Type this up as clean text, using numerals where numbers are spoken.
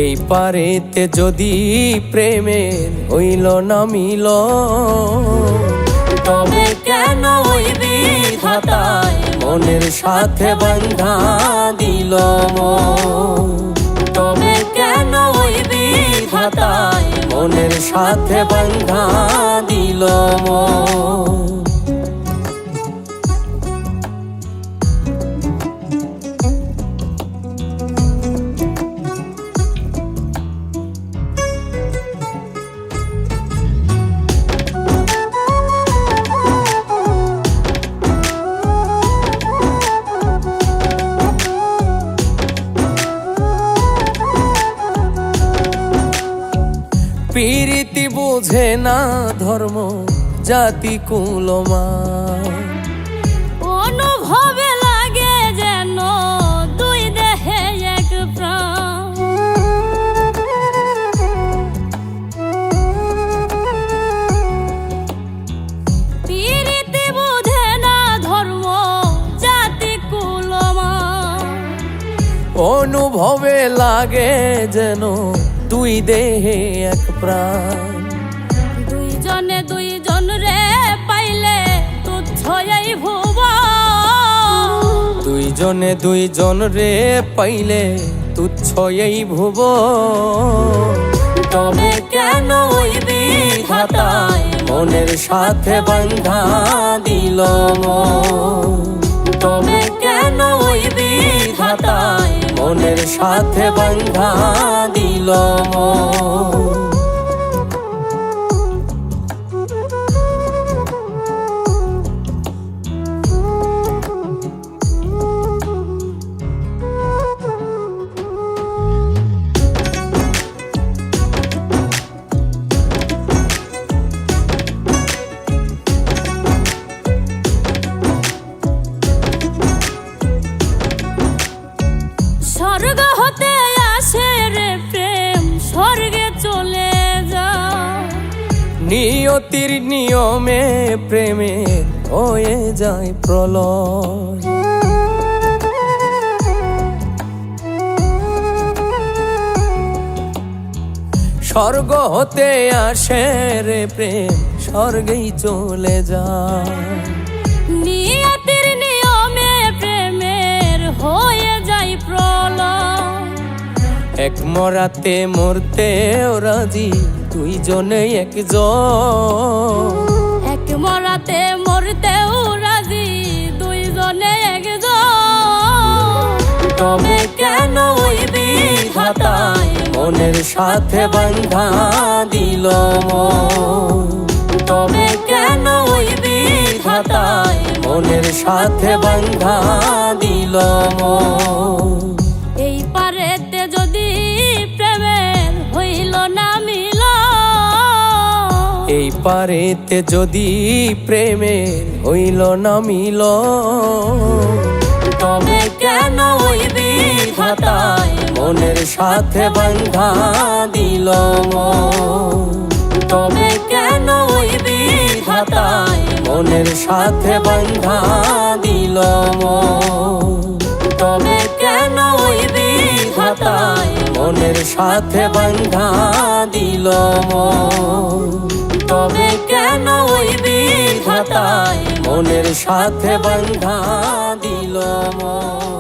এই পারেতে যদি প্রেমের হইল না মিল, তবে কেন ওই বিধাতায় মনের সাথে বান্ধা দিল মন। তবে কেন ওই বিধাতায় মনের সাথে বান্ধা দিল মন। প্রীতি বুঝে না ধর্ম জাতি কুলমান, অনুভবে লাগে যেন দুই দেহে এক প্রাণ। প্রীতি বুঝে না ধর্ম জাতি কুলমান, অনুভবে লাগে যেন দুই দেহে এক প্রাণ। দুইজনে দুইজন রে পাইলে তুচ্ছ এই ভুবন। দুইজনে দুইজন রে পাইলে তুচ্ছ এই ভুবন। তবে কেন ওই বিধাতায় মনের সাথে বান্ধা দিল মন। তবে কেন ওই বিধাতায় মনের সাথে বান্ধা দিল মন। স্বর্গ হতে আসে রে প্রেম, স্বর্গে চলে যায়। নিয়তির নিয়মে প্রেমে হয়ে যায় প্রলয়। স্বর্গ হতে আসে রে প্রেম, স্বর্গেই চলে যায়। নিয়তির নিয়মে প্রেমের হয়ে যায় প্রলয়। এক মরাতে মরতেও রাজি দুইজনে একজন। এক মরাতে মরতেও রাজি দুইজনে একজন। তবে কেন ওই বিধাতায় মনের সাথে বান্ধা দিল মন। তবে কেন ওই বিধাতায় মনের সাথে বান্ধা দিল মন। এই পারেতে যদি প্রেমের হইল না মিল, এই পারেতে যদি প্রেমের হইল না মিল, তবে কেন ওই বিধাতায় মনের সাথে বান্ধা দিল মন। তবে কেন ওই বিধাতায় মনের সাথে বান্ধা দিল মন। তবে কেন ওই বিধাতায় মনের সাথে বান্ধা দিল মন। তবে কেন ওই বিধাতায় মনের সাথে বান্ধা দিল মন।